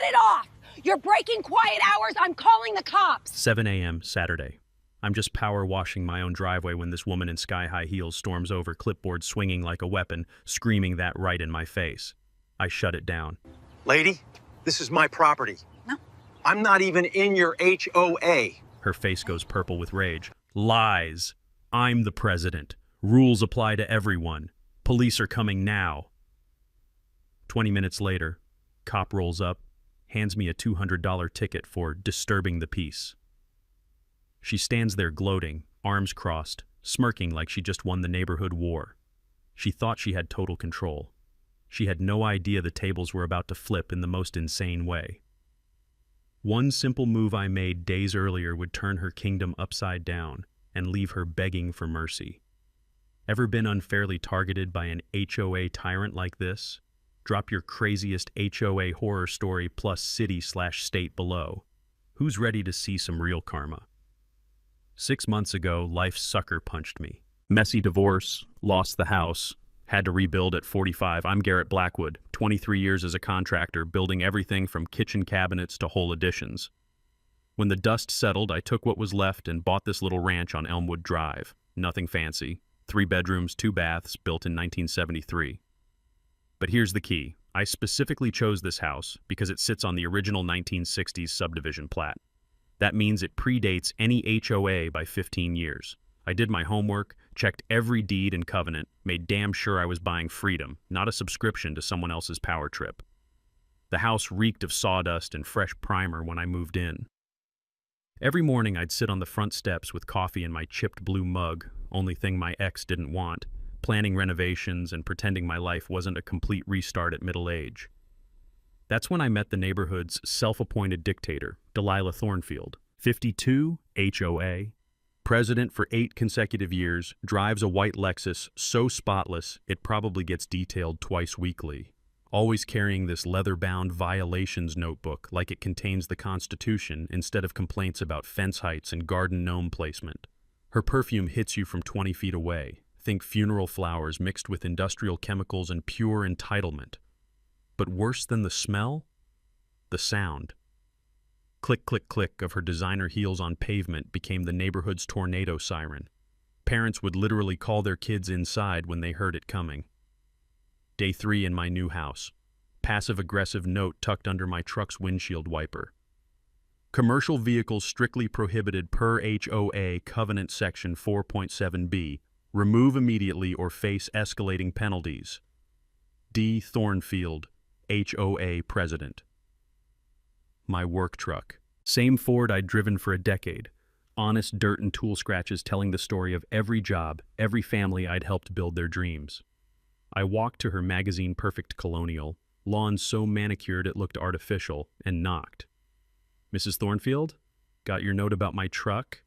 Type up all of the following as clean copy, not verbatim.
it off! You're breaking quiet hours. I'm calling the cops. 7 a.m. Saturday. I'm just power washing my own driveway when this woman in sky-high heels storms over, clipboard swinging like a weapon, screaming that right in my face. I shut it down. Lady, this is my property. No. I'm not even in your HOA. Her face goes purple with rage. Lies. I'm the president. Rules apply to everyone. Police are coming now. 20 minutes later, cop rolls up, hands me a $200 ticket for disturbing the peace. She stands there gloating, arms crossed, smirking like she just won the neighborhood war. She thought she had total control. She had no idea the tables were about to flip in the most insane way. One simple move I made days earlier would turn her kingdom upside down and leave her begging for mercy. Ever been unfairly targeted by an HOA tyrant like this? Drop your craziest HOA horror story plus city/state below. Who's ready to see some real karma? 6 months ago, life sucker punched me. Messy divorce, lost the house, had to rebuild at 45. I'm Garrett Blackwood, 23 years as a contractor, building everything from kitchen cabinets to whole additions. When the dust settled, I took what was left and bought this little ranch on Elmwood Drive. Nothing fancy. 3 bedrooms, 2 baths, built in 1973. But here's the key. I specifically chose this house because it sits on the original 1960s subdivision plat. That means it predates any HOA by 15 years. I did my homework, checked every deed and covenant, made damn sure I was buying freedom, not a subscription to someone else's power trip. The house reeked of sawdust and fresh primer when I moved in. Every morning I'd sit on the front steps with coffee in my chipped blue mug, only thing my ex didn't want, planning renovations and pretending my life wasn't a complete restart at middle age. That's when I met the neighborhood's self-appointed dictator, Delilah Thornfield, 52, HOA, president for 8 consecutive years, drives a white Lexus so spotless it probably gets detailed twice weekly, always carrying this leather-bound violations notebook like it contains the Constitution instead of complaints about fence heights and garden gnome placement. Her perfume hits you from 20 feet away. Think funeral flowers mixed with industrial chemicals and pure entitlement. But worse than the smell? The sound. Click, click, click of her designer heels on pavement became the neighborhood's tornado siren. Parents would literally call their kids inside when they heard it coming. Day 3 in my new house. Passive-aggressive note tucked under my truck's windshield wiper. Commercial vehicles strictly prohibited per HOA Covenant Section 4.7b. Remove immediately or face escalating penalties. D. Thornfield, HOA President. My work truck. Same Ford I'd driven for a decade. Honest dirt and tool scratches telling the story of every job, every family I'd helped build their dreams. I walked to her magazine Perfect Colonial, lawn so manicured it looked artificial, and knocked. Mrs. Thornfield, got your note about my truck?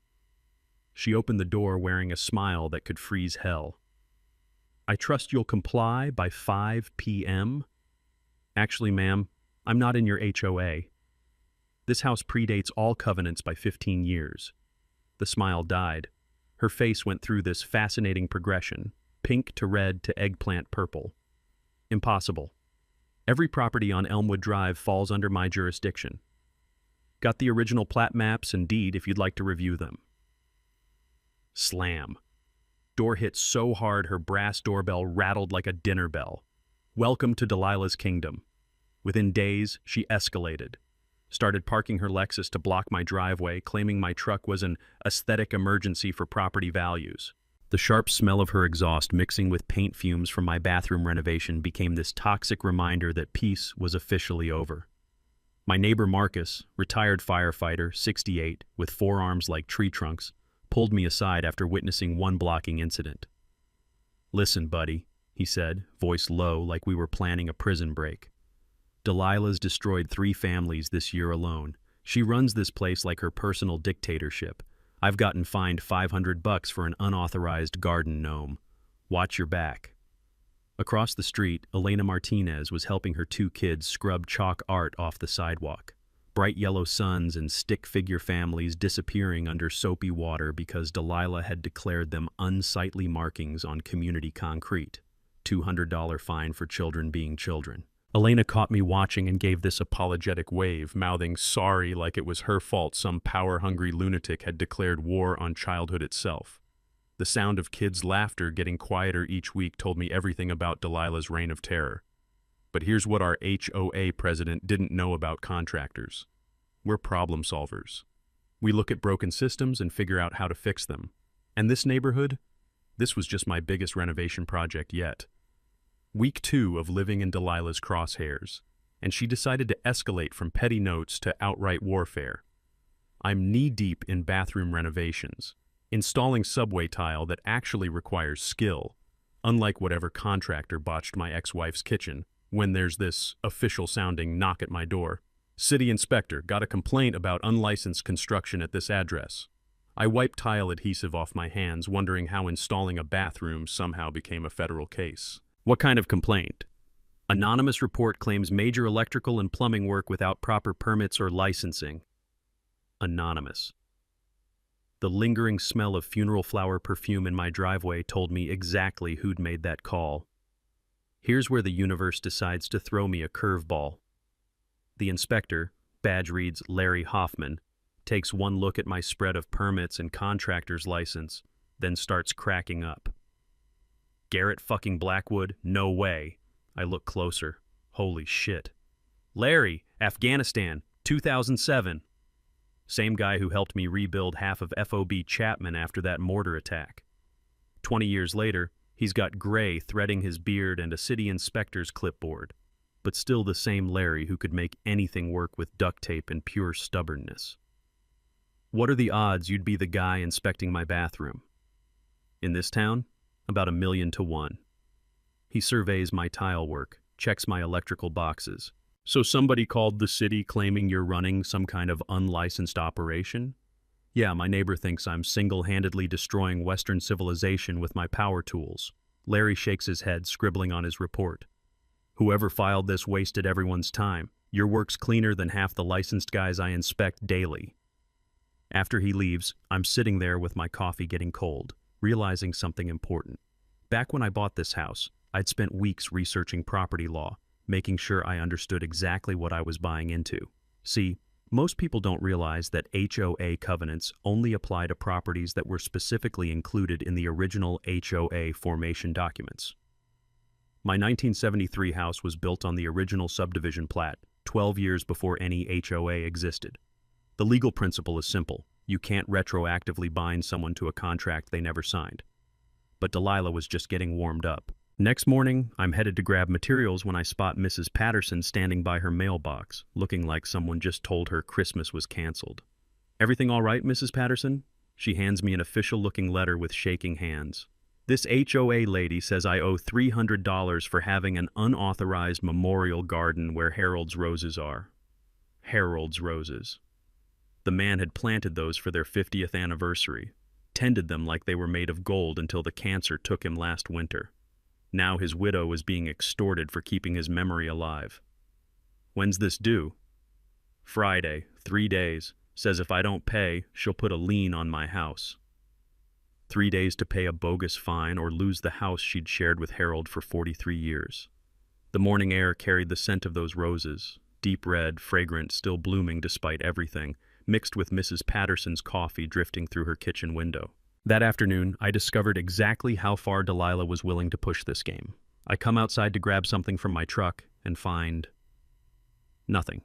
She opened the door wearing a smile that could freeze hell. I trust you'll comply by 5 p.m.? Actually, ma'am, I'm not in your HOA. This house predates all covenants by 15 years. The smile died. Her face went through this fascinating progression, pink to red to eggplant purple. Impossible. Every property on Elmwood Drive falls under my jurisdiction. Got the original plat maps and deed if you'd like to review them. Slam. Door hit so hard her brass doorbell rattled like a dinner bell. Welcome to Delilah's kingdom. Within days, she escalated. Started parking her Lexus to block my driveway, claiming my truck was an aesthetic emergency for property values. The sharp smell of her exhaust mixing with paint fumes from my bathroom renovation became this toxic reminder that peace was officially over. My neighbor Marcus, retired firefighter, 68, with forearms like tree trunks, pulled me aside after witnessing one blocking incident. "Listen, buddy," he said, voice low like we were planning a prison break. "Delilah's destroyed 3 families this year alone. She runs this place like her personal dictatorship. I've gotten fined $500 for an unauthorized garden gnome. Watch your back." Across the street, Elena Martinez was helping her 2 kids scrub chalk art off the sidewalk. Bright yellow suns and stick figure families disappearing under soapy water because Delilah had declared them unsightly markings on community concrete. $200 fine for children being children. Elena caught me watching and gave this apologetic wave, mouthing sorry like it was her fault some power-hungry lunatic had declared war on childhood itself. The sound of kids' laughter getting quieter each week told me everything about Delilah's reign of terror. But here's what our HOA president didn't know about contractors. We're problem solvers. We look at broken systems and figure out how to fix them. And this neighborhood? This was just my biggest renovation project yet. Week 2 of living in Delilah's crosshairs, and she decided to escalate from petty notes to outright warfare. I'm knee-deep in bathroom renovations, installing subway tile that actually requires skill, unlike whatever contractor botched my ex-wife's kitchen, when there's this official-sounding knock at my door. City inspector, got a complaint about unlicensed construction at this address. I wiped tile adhesive off my hands, wondering how installing a bathroom somehow became a federal case. What kind of complaint? Anonymous report claims major electrical and plumbing work without proper permits or licensing. Anonymous. The lingering smell of funeral flower perfume in my driveway told me exactly who'd made that call. Here's where the universe decides to throw me a curveball. The inspector, badge reads Larry Hoffman, takes one look at my spread of permits and contractor's license, then starts cracking up. Garrett fucking Blackwood? No way. I look closer. Holy shit. Larry, Afghanistan, 2007. Same guy who helped me rebuild half of FOB Chapman after that mortar attack. 20 years later, he's got gray threading his beard and a city inspector's clipboard, but still the same Larry who could make anything work with duct tape and pure stubbornness. What are the odds you'd be the guy inspecting my bathroom? In this town? About 1,000,000 to 1. He surveys my tile work, checks my electrical boxes. So somebody called the city claiming you're running some kind of unlicensed operation? Yeah, my neighbor thinks I'm single-handedly destroying Western civilization with my power tools. Larry shakes his head, scribbling on his report. Whoever filed this wasted everyone's time. Your work's cleaner than half the licensed guys I inspect daily. After he leaves, I'm sitting there with my coffee getting cold, realizing something important. Back when I bought this house, I'd spent weeks researching property law, making sure I understood exactly what I was buying into. See, most people don't realize that HOA covenants only apply to properties that were specifically included in the original HOA formation documents. My 1973 house was built on the original subdivision plat, 12 years before any HOA existed. The legal principle is simple. You can't retroactively bind someone to a contract they never signed. But Delilah was just getting warmed up. Next morning, I'm headed to grab materials when I spot Mrs. Patterson standing by her mailbox, looking like someone just told her Christmas was canceled. Everything all right, Mrs. Patterson? She hands me an official-looking letter with shaking hands. This HOA lady says I owe $300 for having an unauthorized memorial garden where Harold's roses are. Harold's roses. The man had planted those for their 50th anniversary, tended them like they were made of gold until the cancer took him last winter. Now his widow is being extorted for keeping his memory alive. When's this due? Friday, 3 days. Says if I don't pay, she'll put a lien on my house. 3 days to pay a bogus fine or lose the house she'd shared with Harold for 43 years. The morning air carried the scent of those roses, deep red, fragrant, still blooming despite everything, mixed with Mrs. Patterson's coffee drifting through her kitchen window. That afternoon, I discovered exactly how far Delilah was willing to push this game. I come outside to grab something from my truck and find nothing.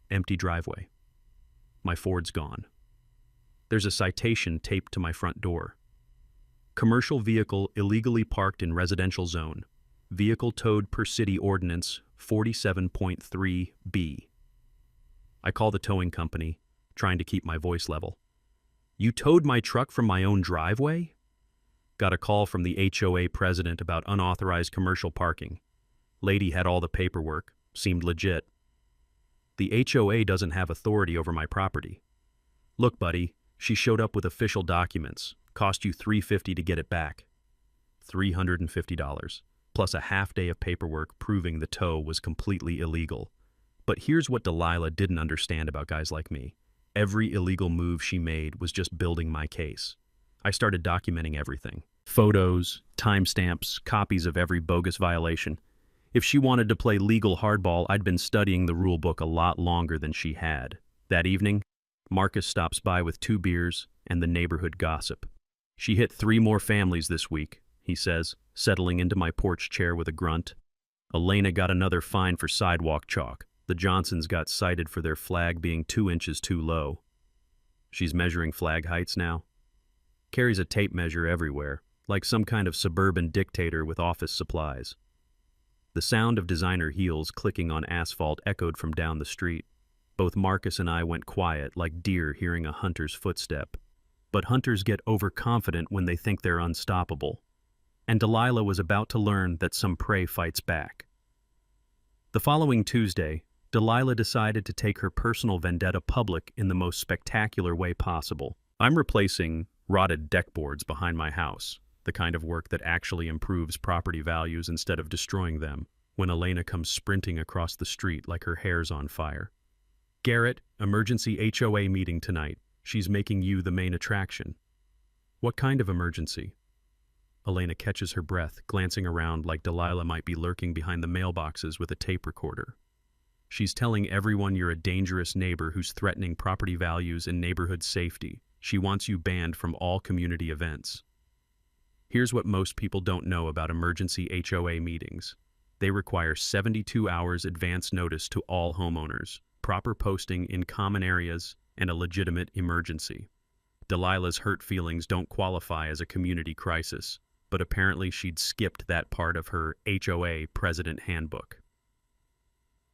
Empty driveway. My Ford's gone. There's a citation taped to my front door. Commercial vehicle illegally parked in residential zone. Vehicle towed per city ordinance 47.3B. I call the towing company, trying to keep my voice level. You towed my truck from my own driveway? Got a call from the HOA president about unauthorized commercial parking. Lady had all the paperwork, seemed legit. The HOA doesn't have authority over my property. Look, buddy, she showed up with official documents. Cost you $350 to get it back. $350, plus a half day of paperwork proving the tow was completely illegal. But here's what Delilah didn't understand about guys like me. Every illegal move she made was just building my case. I started documenting everything. Photos, timestamps, copies of every bogus violation. If she wanted to play legal hardball, I'd been studying the rule book a lot longer than she had. That evening, Marcus stops by with 2 beers and the neighborhood gossip. She hit 3 more families this week, he says, settling into my porch chair with a grunt. Elena got another fine for sidewalk chalk. The Johnsons got cited for their flag being 2 inches too low. She's measuring flag heights now. Carries a tape measure everywhere, like some kind of suburban dictator with office supplies. The sound of designer heels clicking on asphalt echoed from down the street. Both Marcus and I went quiet, like deer hearing a hunter's footstep. But hunters get overconfident when they think they're unstoppable. And Delilah was about to learn that some prey fights back. The following Tuesday, Delilah decided to take her personal vendetta public in the most spectacular way possible. I'm replacing rotted deck boards behind my house, the kind of work that actually improves property values instead of destroying them, when Elena comes sprinting across the street like her hair's on fire. Garrett, emergency HOA meeting tonight. She's making you the main attraction. What kind of emergency? Elena catches her breath, glancing around like Delilah might be lurking behind the mailboxes with a tape recorder. She's telling everyone you're a dangerous neighbor who's threatening property values and neighborhood safety. She wants you banned from all community events. Here's what most people don't know about emergency HOA meetings. They require 72 hours advance notice to all homeowners, proper posting in common areas, and a legitimate emergency. Delilah's hurt feelings don't qualify as a community crisis, but apparently she'd skipped that part of her HOA president handbook.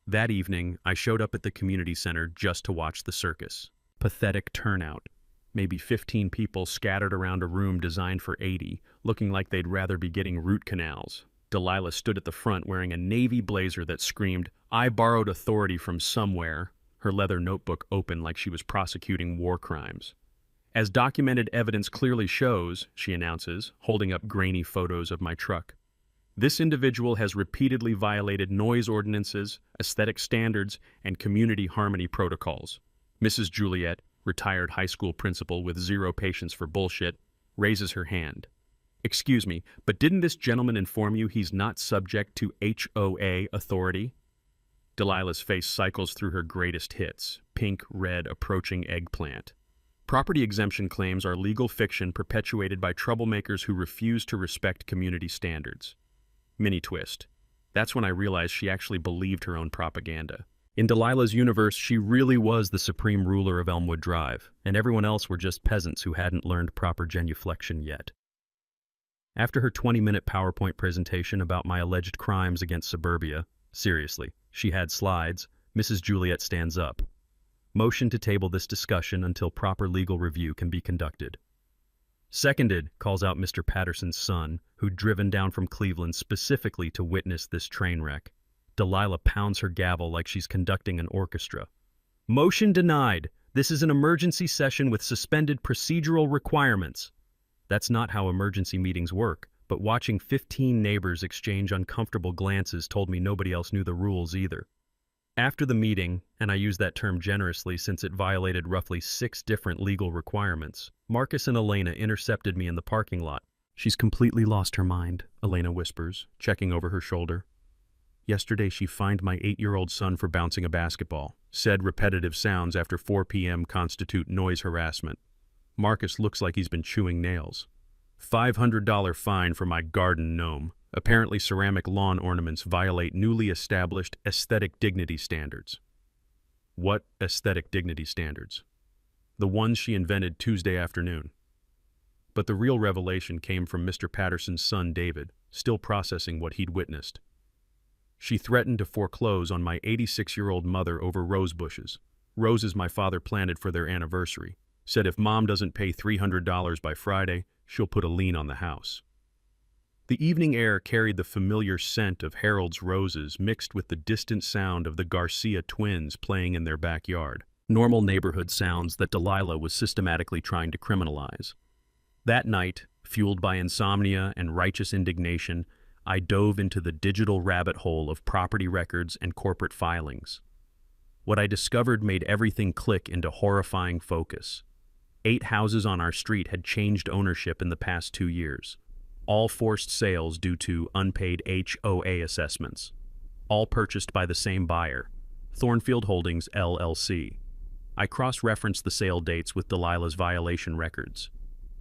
That evening, I showed up at the community center just to watch the circus. Pathetic turnout. Maybe 15 people scattered around a room designed for 80, looking like they'd rather be getting root canals. Delilah stood at the front wearing a navy blazer that screamed, "I borrowed authority from somewhere," her leather notebook open like she was prosecuting war crimes. "As documented evidence clearly shows," she announces, holding up grainy photos of my truck, "this individual has repeatedly violated noise ordinances, aesthetic standards, and community harmony protocols." Mrs. Juliet, retired high school principal with 0 patience for bullshit, raises her hand. "Excuse me, but didn't this gentleman inform you he's not subject to HOA authority?" Delilah's face cycles through her greatest hits, pink, red, approaching eggplant. Property exemption claims are legal fiction perpetuated by troublemakers who refuse to respect community standards. Mini twist. That's when I realized she actually believed her own propaganda. In Delilah's universe, she really was the supreme ruler of Elmwood Drive, and everyone else were just peasants who hadn't learned proper genuflection yet. After her 20-minute PowerPoint presentation about my alleged crimes against suburbia, seriously, she had slides, Mrs. Juliet stands up. Motion to table this discussion until proper legal review can be conducted. "Seconded," calls out Mr. Patterson's son, who'd driven down from Cleveland specifically to witness this train wreck. Delilah pounds her gavel like she's conducting an orchestra. "Motion denied. This is an emergency session with suspended procedural requirements." That's not how emergency meetings work, but watching 15 neighbors exchange uncomfortable glances told me nobody else knew the rules either. After the meeting, and I use that term generously since it violated roughly 6 different legal requirements, Marcus and Elena intercepted me in the parking lot. "She's completely lost her mind," Elena whispers, checking over her shoulder. "Yesterday she fined my 8-year-old son for bouncing a basketball. Said repetitive sounds after 4 p.m. constitute noise harassment. Marcus looks like he's been chewing nails. $500 fine for my garden gnome. Apparently ceramic lawn ornaments violate newly established aesthetic dignity standards." What aesthetic dignity standards? The ones she invented Tuesday afternoon. But the real revelation came from Mr. Patterson's son David, still processing what he'd witnessed. She threatened to foreclose on my 86-year-old mother over rose bushes. Roses my father planted for their anniversary. Said if Mom doesn't pay $300 by Friday, she'll put a lien on the house. The evening air carried the familiar scent of Harold's roses mixed with the distant sound of the Garcia twins playing in their backyard. Normal neighborhood sounds that Delilah was systematically trying to criminalize. That night, fueled by insomnia and righteous indignation, I dove into the digital rabbit hole of property records and corporate filings. What I discovered made everything click into horrifying focus. 8 houses on our street had changed ownership in the past 2 years. All forced sales due to unpaid HOA assessments. all purchased by the same buyer, Thornfield Holdings, LLC. I cross-referenced the sale dates with Delilah's violation records.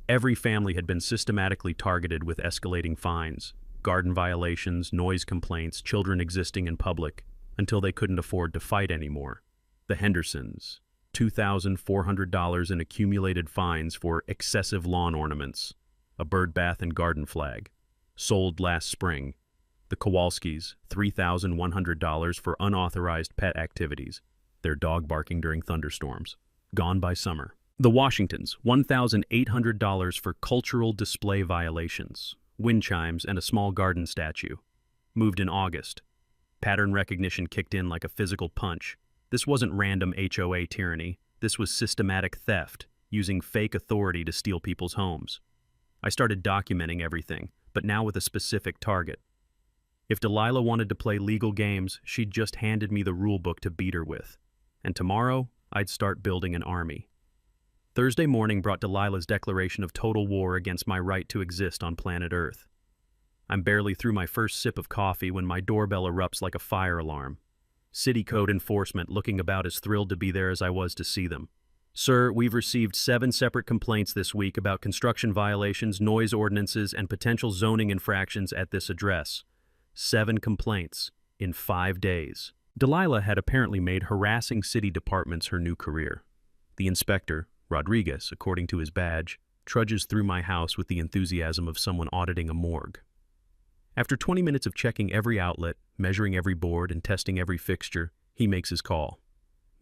Every family had been systematically targeted with escalating fines, garden violations, noise complaints, children existing in public, until they couldn't afford to fight anymore. The Hendersons, $2,400 in accumulated fines for excessive lawn ornaments, a bird bath and garden flag, sold last spring. The Kowalskis, $3,100 for unauthorized pet activities, their dog barking during thunderstorms, gone by summer. The Washingtons, $1,800 for cultural display violations, wind chimes and a small garden statue, moved in August. Pattern recognition kicked in like a physical punch. This wasn't random HOA tyranny. This was systematic theft, using fake authority to steal people's homes. I started documenting everything, but now with a specific target. If Delilah wanted to play legal games, she'd just handed me the rule book to beat her with. And tomorrow, I'd start building an army. Thursday morning brought Delilah's declaration of total war against my right to exist on planet Earth. I'm barely through my first sip of coffee when my doorbell erupts like a fire alarm. City code enforcement looking about as thrilled to be there as I was to see them. Sir, we've received 7 separate complaints this week about construction violations, noise ordinances, and potential zoning infractions at this address. 7 complaints in 5 days. Delilah had apparently made harassing city departments her new career. The inspector, Rodriguez, according to his badge, trudges through my house with the enthusiasm of someone auditing a morgue. After 20 minutes of checking every outlet, measuring every board, and testing every fixture, he makes his call.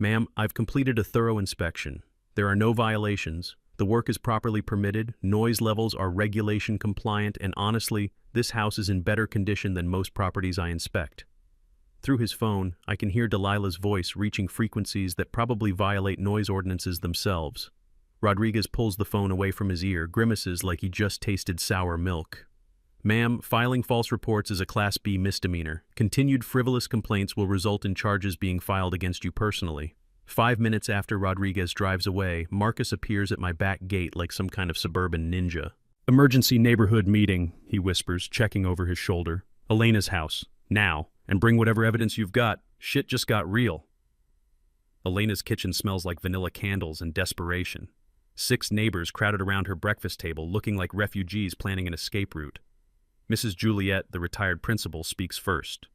Ma'am, I've completed a thorough inspection. There are no violations. The work is properly permitted, noise levels are regulation compliant, and honestly, this house is in better condition than most properties I inspect. Through his phone, I can hear Delilah's voice reaching frequencies that probably violate noise ordinances themselves. Rodriguez pulls the phone away from his ear, grimaces like he just tasted sour milk. Ma'am, filing false reports is a Class B misdemeanor. Continued frivolous complaints will result in charges being filed against you personally. 5 minutes after Rodriguez drives away, Marcus appears at my back gate like some kind of suburban ninja. Emergency neighborhood meeting, he whispers, checking over his shoulder. Elena's house, now, and bring whatever evidence you've got. Shit just got real. Elena's kitchen smells like vanilla candles and desperation. 6 neighbors crowded around her breakfast table, looking like refugees planning an escape route. Mrs. Juliet, the retired principal, speaks first.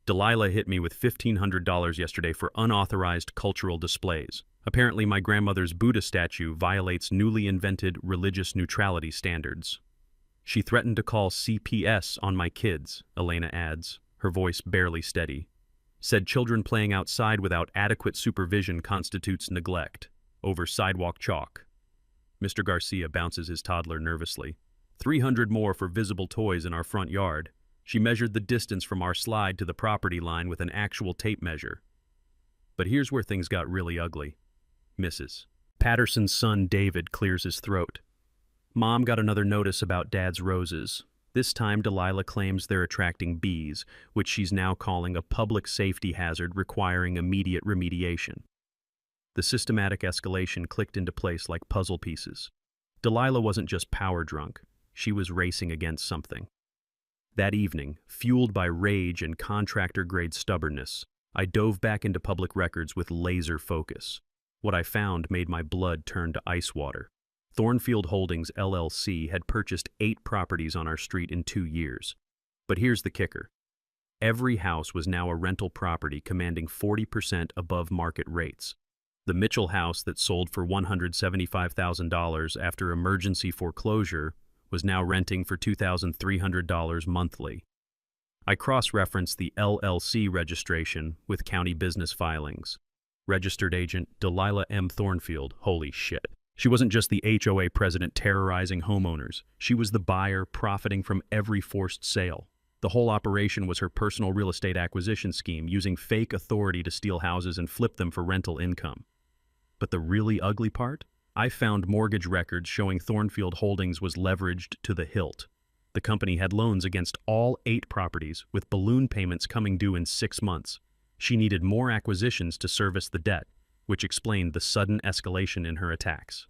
Delilah hit me with $1,500 yesterday for unauthorized cultural displays. Apparently my grandmother's Buddha statue violates newly invented religious neutrality standards. She threatened to call CPS on my kids, Elena adds, her voice barely steady. Said children playing outside without adequate supervision constitutes neglect. Over sidewalk chalk. Mr. Garcia bounces his toddler nervously. 300 more for visible toys in our front yard. She measured the distance from our slide to the property line with an actual tape measure. But here's where things got really ugly. Mrs. Patterson's son David clears his throat. Mom got another notice about Dad's roses. This time Delilah claims they're attracting bees, which she's now calling a public safety hazard requiring immediate remediation. The systematic escalation clicked into place like puzzle pieces. Delilah wasn't just power drunk. She was racing against something. That evening, fueled by rage and contractor-grade stubbornness, I dove back into public records with laser focus. What I found made my blood turn to ice water. Thornfield Holdings, LLC had purchased 8 properties on our street in 2 years. But here's the kicker. Every house was now a rental property commanding 40% above market rates. The Mitchell house that sold for $175,000 after emergency foreclosure was now renting for $2,300 monthly. I cross-referenced the LLC registration with county business filings. Registered agent Delilah M. Thornfield, holy shit. She wasn't just the HOA president terrorizing homeowners. She was the buyer profiting from every forced sale. The whole operation was her personal real estate acquisition scheme, using fake authority to steal houses and flip them for rental income. But the really ugly part? I found mortgage records showing Thornfield Holdings was leveraged to the hilt. The company had loans against all 8 properties, with balloon payments coming due in 6 months. She needed more acquisitions to service the debt, which explained the sudden escalation in her attacks.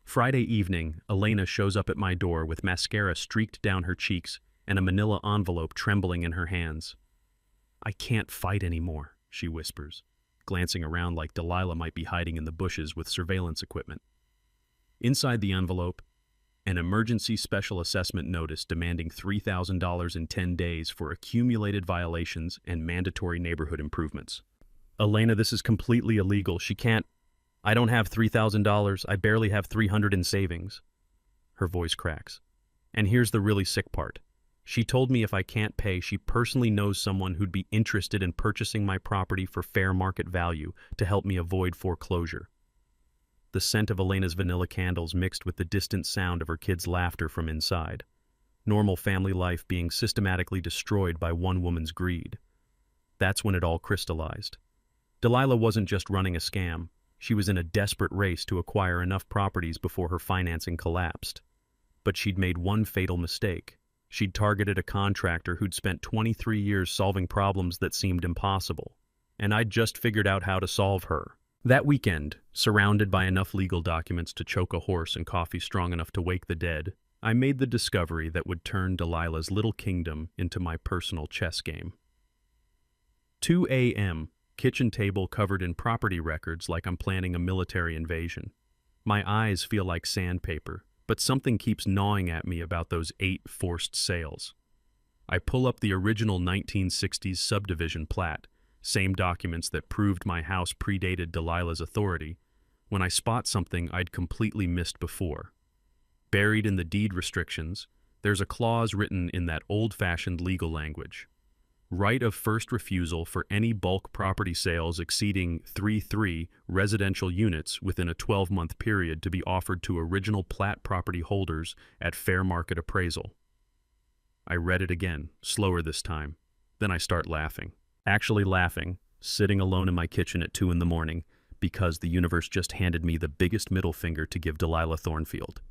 Friday evening, Elena shows up at my door with mascara streaked down her cheeks and a manila envelope trembling in her hands. I can't fight anymore, she whispers, glancing around like Delilah might be hiding in the bushes with surveillance equipment. Inside the envelope, an emergency special assessment notice demanding $3,000 in 10 days for accumulated violations and mandatory neighborhood improvements. Elena, this is completely illegal. I don't have $3,000. I barely have $300 in savings. Her voice cracks. And here's the really sick part. She told me if I can't pay, she personally knows someone who'd be interested in purchasing my property for fair market value to help me avoid foreclosure. The scent of Elena's vanilla candles mixed with the distant sound of her kids' laughter from inside. Normal family life being systematically destroyed by one woman's greed. That's when it all crystallized. Delilah wasn't just running a scam. She was in a desperate race to acquire enough properties before her financing collapsed. But she'd made one fatal mistake. She'd targeted a contractor who'd spent 23 years solving problems that seemed impossible. And I'd just figured out how to solve her. That weekend, surrounded by enough legal documents to choke a horse and coffee strong enough to wake the dead, I made the discovery that would turn Delilah's little kingdom into my personal chess game. 2 a.m., kitchen table covered in property records like I'm planning a military invasion. My eyes feel like sandpaper, but something keeps gnawing at me about those 8 forced sales. I pull up the original 1960s subdivision plat, same documents that proved my house predated Delilah's authority, when I spot something I'd completely missed before. Buried in the deed restrictions, there's a clause written in that old-fashioned legal language. Right of first refusal for any bulk property sales exceeding 3 residential units within a 12-month period to be offered to original plat property holders at fair market appraisal. I read it again, slower this time. Then I start laughing. Actually laughing, sitting alone in my kitchen at 2 in the morning, because the universe just handed me the biggest middle finger to give Delilah Thornfield.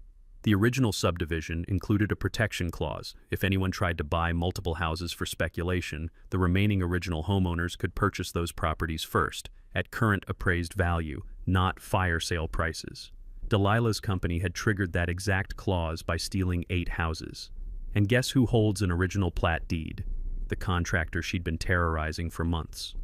The original subdivision included a protection clause. If anyone tried to buy multiple houses for speculation, the remaining original homeowners could purchase those properties first, at current appraised value, not fire sale prices. Delilah's company had triggered that exact clause by stealing 8 houses. And guess who holds an original plat deed? The contractor she'd been terrorizing for months.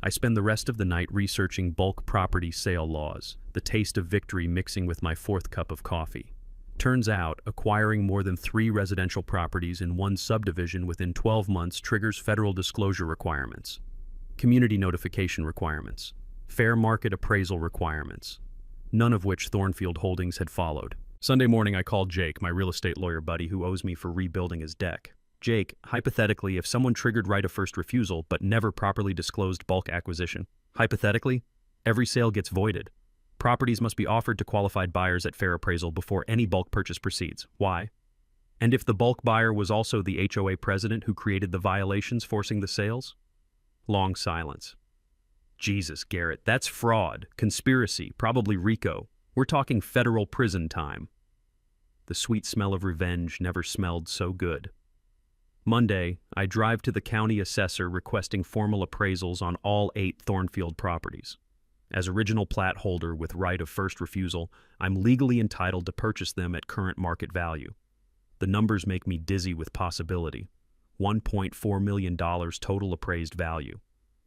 I spend the rest of the night researching bulk property sale laws, the taste of victory mixing with my 4th cup of coffee. Turns out, acquiring more than 3 residential properties in one subdivision within 12 months triggers federal disclosure requirements, community notification requirements, fair market appraisal requirements, none of which Thornfield Holdings had followed. Sunday morning, I called Jake, my real estate lawyer buddy who owes me for rebuilding his deck. Jake, hypothetically, if someone triggered right of first refusal but never properly disclosed bulk acquisition, hypothetically, every sale gets voided. Properties must be offered to qualified buyers at fair appraisal before any bulk purchase proceeds. Why? And if the bulk buyer was also the HOA president who created the violations forcing the sales? Long silence. Jesus, Garrett, that's fraud, conspiracy, probably RICO. We're talking federal prison time. The sweet smell of revenge never smelled so good. Monday, I drive to the county assessor requesting formal appraisals on all 8 Thornfield properties. As original plat holder with right of first refusal, I'm legally entitled to purchase them at current market value. The numbers make me dizzy with possibility. $1.4 million total appraised value.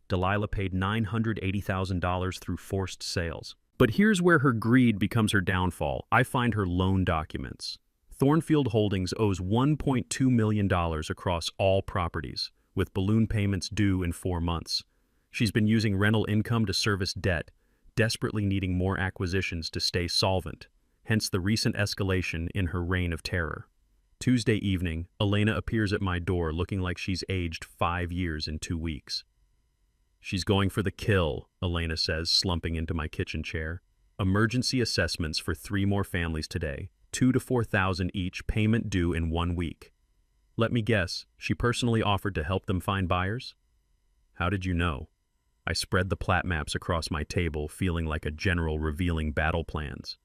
Delilah paid $980,000 through forced sales. But here's where her greed becomes her downfall. I find her loan documents. Thornfield Holdings owes $1.2 million across all properties, with balloon payments due in 4 months. She's been using rental income to service debt, desperately needing more acquisitions to stay solvent, hence the recent escalation in her reign of terror. Tuesday evening, Elena appears at my door looking like she's aged 5 years in 2 weeks. She's going for the kill, Elena says, slumping into my kitchen chair. Emergency assessments for 3 more families today, $2,000 to $4,000 each, payment due in 1 week. Let me guess, she personally offered to help them find buyers? How did you know? I spread the plat maps across my table, feeling like a general revealing battle plans.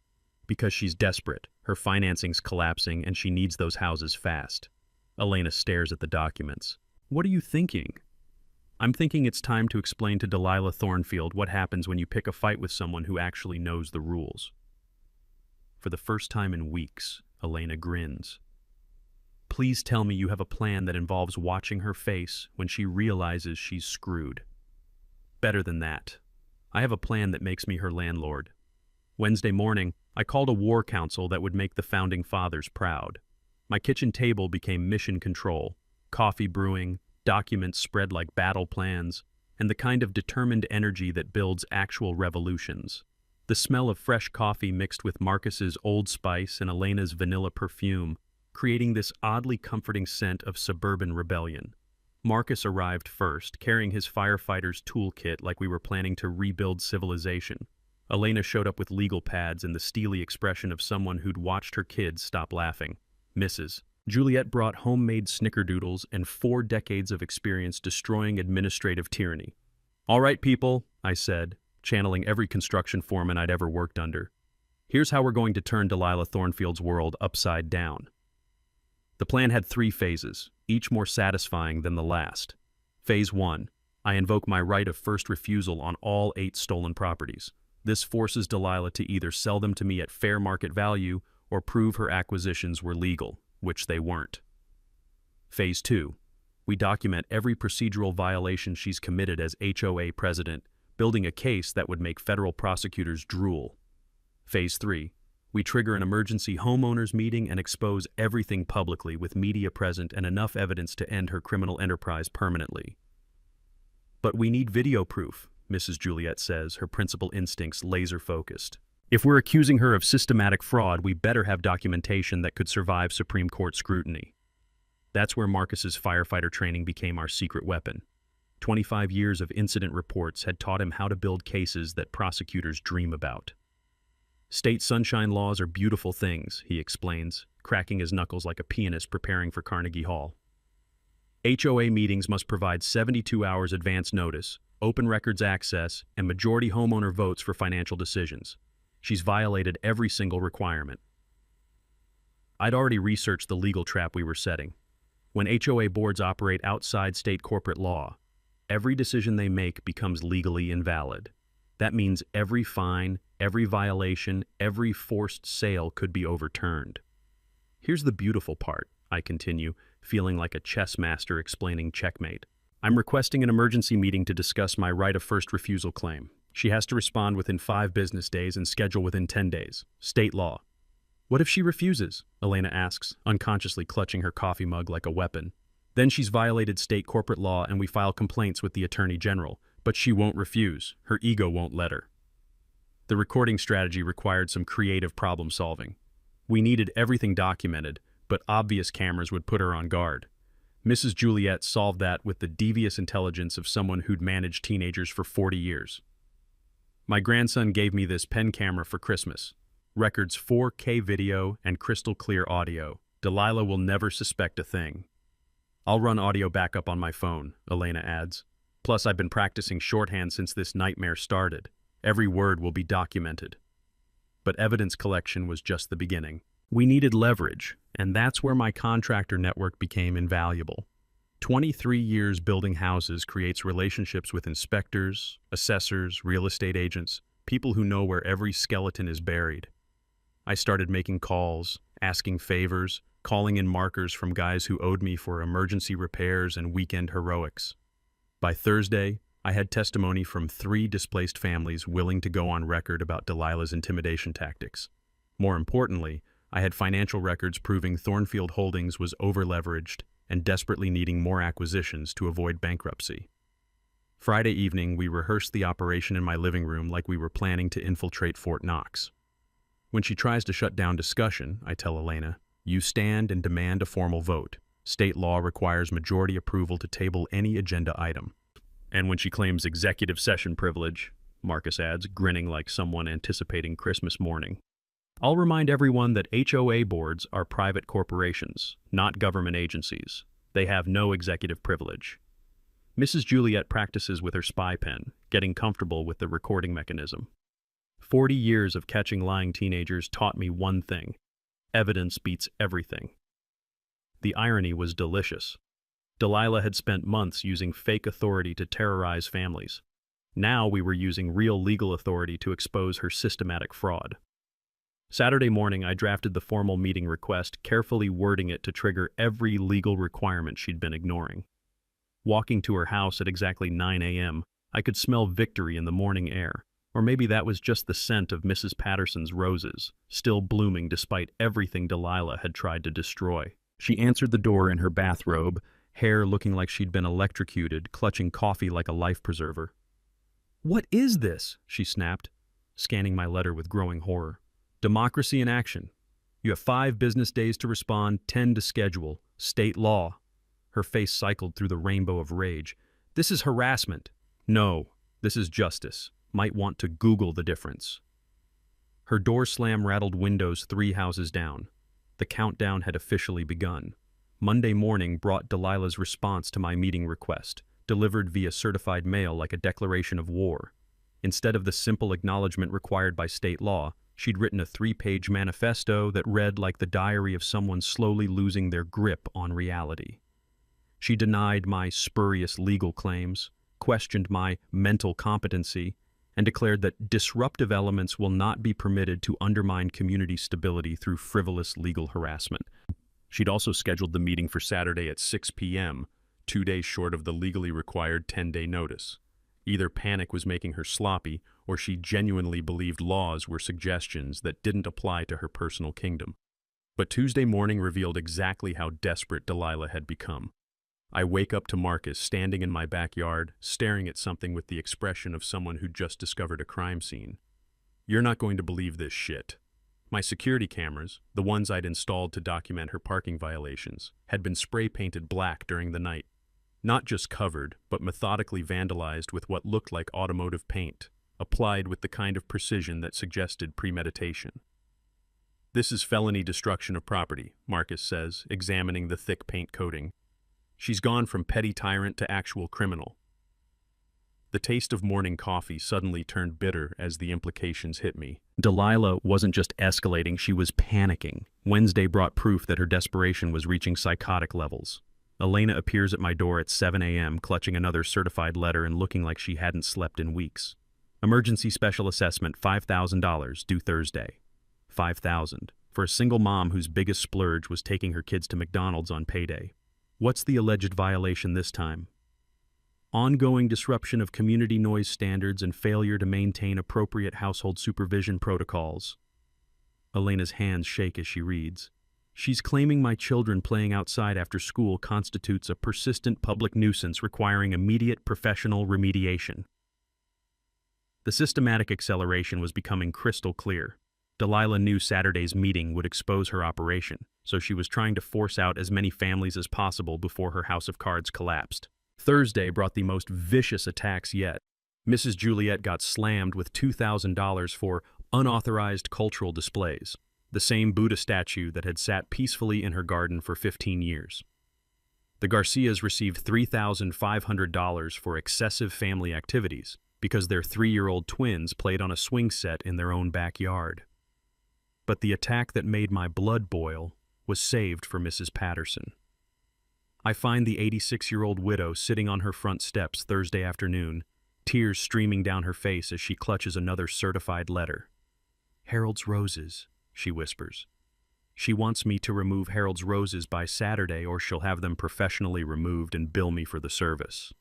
Because she's desperate, her financing's collapsing, and she needs those houses fast. Elena stares at the documents. What are you thinking? I'm thinking it's time to explain to Delilah Thornfield what happens when you pick a fight with someone who actually knows the rules. For the first time in weeks, Elena grins. Please tell me you have a plan that involves watching her face when she realizes she's screwed. Better than that. I have a plan that makes me her landlord. Wednesday morning, I called a war council that would make the founding fathers proud. My kitchen table became mission control, coffee brewing, documents spread like battle plans, and the kind of determined energy that builds actual revolutions. The smell of fresh coffee mixed with Marcus's Old Spice and Elena's vanilla perfume, creating this oddly comforting scent of suburban rebellion. Marcus arrived first, carrying his firefighter's toolkit like we were planning to rebuild civilization. Elena showed up with legal pads and the steely expression of someone who'd watched her kids stop laughing. Mrs. Juliet brought homemade snickerdoodles and 4 decades of experience destroying administrative tyranny. "All right, people," I said, channeling every construction foreman I'd ever worked under. "Here's how we're going to turn Delilah Thornfield's world upside down." The plan had 3 phases, each more satisfying than the last. Phase 1. I invoke my right of first refusal on all 8 stolen properties. This forces Delilah to either sell them to me at fair market value or prove her acquisitions were legal, which they weren't. Phase 2. We document every procedural violation she's committed as HOA president, building a case that would make federal prosecutors drool. Phase 3. We trigger an emergency homeowners meeting and expose everything publicly with media present and enough evidence to end her criminal enterprise permanently. "But we need video proof," Mrs. Juliet says, her principal instincts laser-focused. "If we're accusing her of systematic fraud, we better have documentation that could survive Supreme Court scrutiny." That's where Marcus's firefighter training became our secret weapon. 25 years of incident reports had taught him how to build cases that prosecutors dream about. "State sunshine laws are beautiful things," he explains, cracking his knuckles like a pianist preparing for Carnegie Hall. "HOA meetings must provide 72 hours advance notice, open records access, and majority homeowner votes for financial decisions. She's violated every single requirement." I'd already researched the legal trap we were setting. When HOA boards operate outside state corporate law, every decision they make becomes legally invalid. That means every fine, every violation, every forced sale could be overturned. "Here's the beautiful part," I continue, feeling like a chess master explaining checkmate. "I'm requesting an emergency meeting to discuss my right of first refusal claim. She has to respond within 5 business days and schedule within 10 days. State law." "What if she refuses?" Elena asks, unconsciously clutching her coffee mug like a weapon. "Then she's violated state corporate law and we file complaints with the Attorney General. But she won't refuse. Her ego won't let her." The recording strategy required some creative problem solving. We needed everything documented, but obvious cameras would put her on guard. Mrs. Juliet solved that with the devious intelligence of someone who'd managed teenagers for 40 years. My grandson gave me this pen camera for Christmas. Records 4K video and crystal clear audio. Delilah will never suspect a thing. "I'll run audio backup on my phone," Elena adds. "Plus, I've been practicing shorthand since this nightmare started. Every word will be documented." But evidence collection was just the beginning. We needed leverage, and that's where my contractor network became invaluable. 23 years building houses creates relationships with inspectors, assessors, real estate agents, people who know where every skeleton is buried. I started making calls, asking favors, calling in markers from guys who owed me for emergency repairs and weekend heroics. By Thursday, I had testimony from 3 displaced families willing to go on record about Delilah's intimidation tactics. More importantly, I had financial records proving Thornfield Holdings was over-leveraged and desperately needing more acquisitions to avoid bankruptcy. Friday evening, we rehearsed the operation in my living room like we were planning to infiltrate Fort Knox. When she tries to shut down discussion, I tell Elena, "You stand and demand a formal vote. State law requires majority approval to table any agenda item." "And when she claims executive session privilege," Marcus adds, grinning like someone anticipating Christmas morning. "I'll remind everyone that HOA boards are private corporations, not government agencies. They have no executive privilege." Mrs. Juliet practices with her spy pen, getting comfortable with the recording mechanism. 40 years of catching lying teenagers taught me one thing: evidence beats everything. The irony was delicious. Delilah had spent months using fake authority to terrorize families. Now we were using real legal authority to expose her systematic fraud. Saturday morning, I drafted the formal meeting request, carefully wording it to trigger every legal requirement she'd been ignoring. Walking to her house at exactly 9 a.m., I could smell victory in the morning air. Or maybe that was just the scent of Mrs. Patterson's roses, still blooming despite everything Delilah had tried to destroy. She answered the door in her bathrobe, hair looking like she'd been electrocuted, clutching coffee like a life preserver. "What is this?" she snapped, scanning my letter with growing horror. "Democracy in action. You have 5 business days to respond, 10 to schedule. State law." Her face cycled through the rainbow of rage. "This is harassment." "No, this is justice. Might want to Google the difference." Her door slam rattled windows 3 houses down. The countdown had officially begun. Monday morning brought Delilah's response to my meeting request, delivered via certified mail like a declaration of war. Instead of the simple acknowledgement required by state law, she'd written a 3-page manifesto that read like the diary of someone slowly losing their grip on reality. She denied my spurious legal claims, questioned my mental competency, and declared that disruptive elements will not be permitted to undermine community stability through frivolous legal harassment. She'd also scheduled the meeting for Saturday at 6 p.m., 2 days short of the legally required 10-day notice. Either panic was making her sloppy, or she genuinely believed laws were suggestions that didn't apply to her personal kingdom. But Tuesday morning revealed exactly how desperate Delilah had become. I wake up to Marcus standing in my backyard, staring at something with the expression of someone who just discovered a crime scene. "You're not going to believe this shit." My security cameras, the ones I'd installed to document her parking violations, had been spray-painted black during the night. Not just covered, but methodically vandalized with what looked like automotive paint, applied with the kind of precision that suggested premeditation. "This is felony destruction of property," Marcus says, examining the thick paint coating. "She's gone from petty tyrant to actual criminal." The taste of morning coffee suddenly turned bitter as the implications hit me. Delilah wasn't just escalating, she was panicking. Wednesday brought proof that her desperation was reaching psychotic levels. Elena appears at my door at 7 a.m., clutching another certified letter and looking like she hadn't slept in weeks. Emergency special assessment, $5,000, due Thursday. $5,000 for a single mom whose biggest splurge was taking her kids to McDonald's on payday. What's the alleged violation this time? Ongoing disruption of community noise standards and failure to maintain appropriate household supervision protocols. Elena's hands shake as she reads. She's claiming my children playing outside after school constitutes a persistent public nuisance requiring immediate professional remediation. The systematic acceleration was becoming crystal clear. Delilah knew Saturday's meeting would expose her operation, so she was trying to force out as many families as possible before her house of cards collapsed. Thursday brought the most vicious attacks yet. Mrs. Juliet got slammed with $2,000 for unauthorized cultural displays, the same Buddha statue that had sat peacefully in her garden for 15 years. The Garcias received $3,500 for excessive family activities because their 3-year-old twins played on a swing set in their own backyard. But the attack that made my blood boil was saved for Mrs. Patterson. I find the 86-year-old widow sitting on her front steps Thursday afternoon, tears streaming down her face as she clutches another certified letter. "Harold's roses," she whispers. She wants me to remove Harold's roses by Saturday or she'll have them professionally removed and bill me for the service.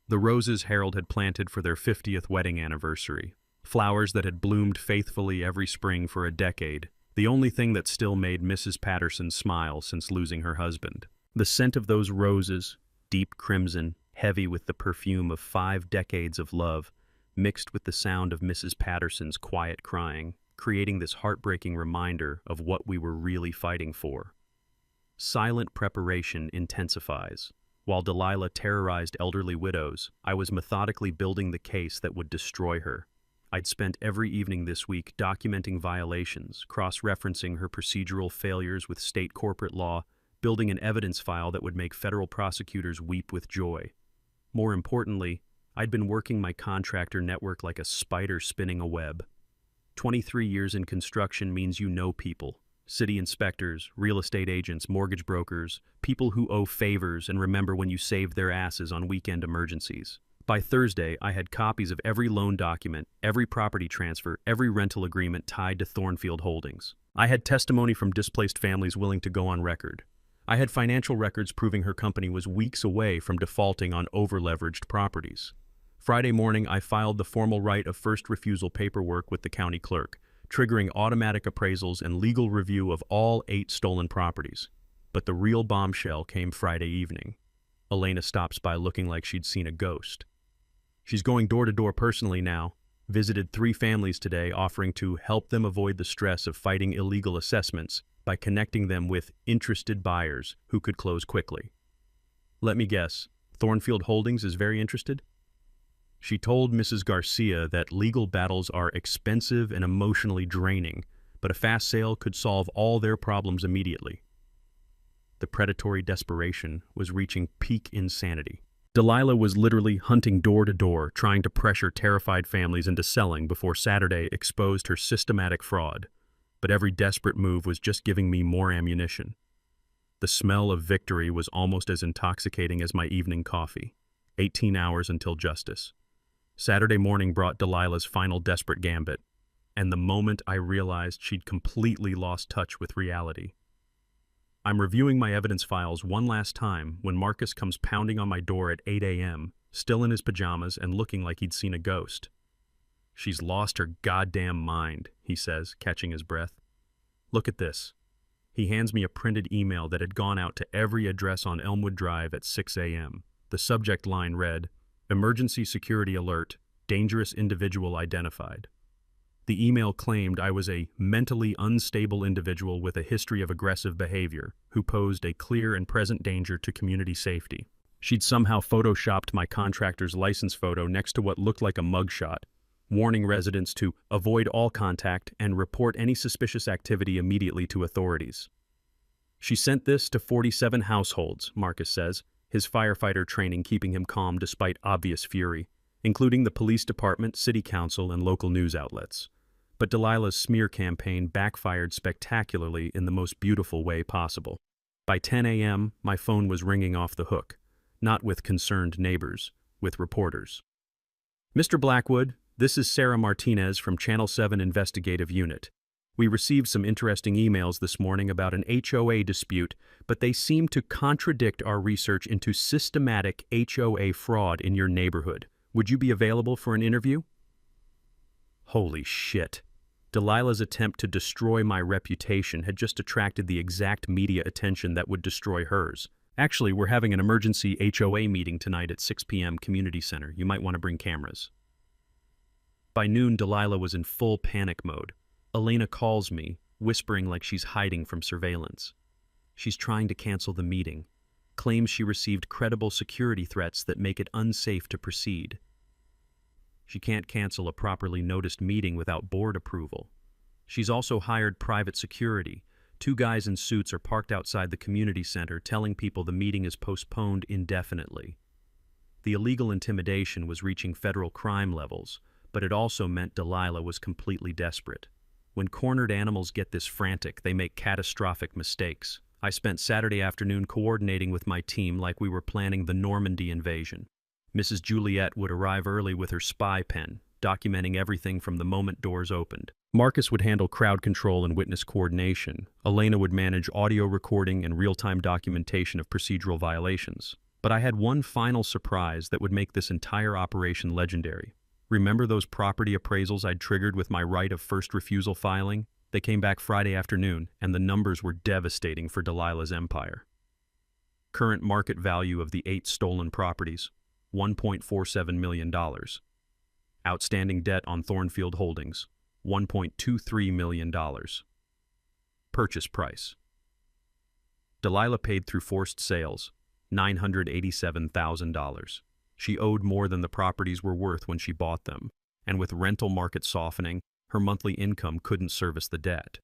The roses Harold had planted for their 50th wedding anniversary, flowers that had bloomed faithfully every spring for a decade, the only thing that still made Mrs. Patterson smile since losing her husband. The scent of those roses, deep crimson, heavy with the perfume of 5 decades of love, mixed with the sound of Mrs. Patterson's quiet crying, creating this heartbreaking reminder of what we were really fighting for. Silent preparation intensifies. While Delilah terrorized elderly widows, I was methodically building the case that would destroy her. I'd spent every evening this week documenting violations, cross-referencing her procedural failures with state corporate law, building an evidence file that would make federal prosecutors weep with joy. More importantly, I'd been working my contractor network like a spider spinning a web. 23 years in construction means you know people. City inspectors, real estate agents, mortgage brokers, people who owe favors and remember when you saved their asses on weekend emergencies. By Thursday, I had copies of every loan document, every property transfer, every rental agreement tied to Thornfield Holdings. I had testimony from displaced families willing to go on record. I had financial records proving her company was weeks away from defaulting on over-leveraged properties. Friday morning, I filed the formal right of first refusal paperwork with the county clerk, triggering automatic appraisals and legal review of all 8 stolen properties. But the real bombshell came Friday evening. Elena stops by looking like she'd seen a ghost. She's going door to door personally now, visited 3 families today, offering to help them avoid the stress of fighting illegal assessments by connecting them with interested buyers who could close quickly. Let me guess, Thornfield Holdings is very interested? She told Mrs. Garcia that legal battles are expensive and emotionally draining, but a fast sale could solve all their problems immediately. The predatory desperation was reaching peak insanity. Delilah was literally hunting door to door, trying to pressure terrified families into selling before Saturday exposed her systematic fraud. But every desperate move was just giving me more ammunition. The smell of victory was almost as intoxicating as my evening coffee. 18 hours until justice. Saturday morning brought Delilah's final desperate gambit, and the moment I realized she'd completely lost touch with reality. I'm reviewing my evidence files one last time when Marcus comes pounding on my door at 8 a.m., still in his pajamas and looking like he'd seen a ghost. "She's lost her goddamn mind," he says, catching his breath. "Look at this." He hands me a printed email that had gone out to every address on Elmwood Drive at 6 a.m. The subject line read, "Emergency security alert, dangerous individual identified." The email claimed I was a mentally unstable individual with a history of aggressive behavior who posed a clear and present danger to community safety. She'd somehow photoshopped my contractor's license photo next to what looked like a mugshot, warning residents to avoid all contact and report any suspicious activity immediately to authorities. She sent this to 47 households, Marcus says, his firefighter training keeping him calm despite obvious fury, including the police department, city council, and local news outlets. But Delilah's smear campaign backfired spectacularly in the most beautiful way possible. By 10 a.m., my phone was ringing off the hook, not with concerned neighbors, with reporters. "Mr. Blackwood, this is Sarah Martinez from Channel 7 Investigative Unit. We received some interesting emails this morning about an HOA dispute, but they seem to contradict our research into systematic HOA fraud in your neighborhood. Would you be available for an interview?" Holy shit. Delilah's attempt to destroy my reputation had just attracted the exact media attention that would destroy hers. "Actually, we're having an emergency HOA meeting tonight at 6 p.m. Community Center. You might want to bring cameras." By noon, Delilah was in full panic mode. Elena calls me, whispering like she's hiding from surveillance. She's trying to cancel the meeting, claims she received credible security threats that make it unsafe to proceed. She can't cancel a properly noticed meeting without board approval. She's also hired private security. 2 guys in suits are parked outside the community center telling people the meeting is postponed indefinitely. The illegal intimidation was reaching federal crime levels, but it also meant Delilah was completely desperate. When cornered animals get this frantic, they make catastrophic mistakes. I spent Saturday afternoon coordinating with my team like we were planning the Normandy invasion. Mrs. Juliet would arrive early with her spy pen, documenting everything from the moment doors opened. Marcus would handle crowd control and witness coordination. Elena would manage audio recording and real-time documentation of procedural violations. But I had one final surprise that would make this entire operation legendary. Remember those property appraisals I'd triggered with my right of first refusal filing? They came back Friday afternoon, and the numbers were devastating for Delilah's empire. Current market value of the 8 stolen properties, $1.47 million. Outstanding debt on Thornfield Holdings, $1.23 million. Purchase price. Delilah paid through forced sales, $987,000. She owed more than the properties were worth when she bought them, and with rental market softening, her monthly income couldn't service the debt.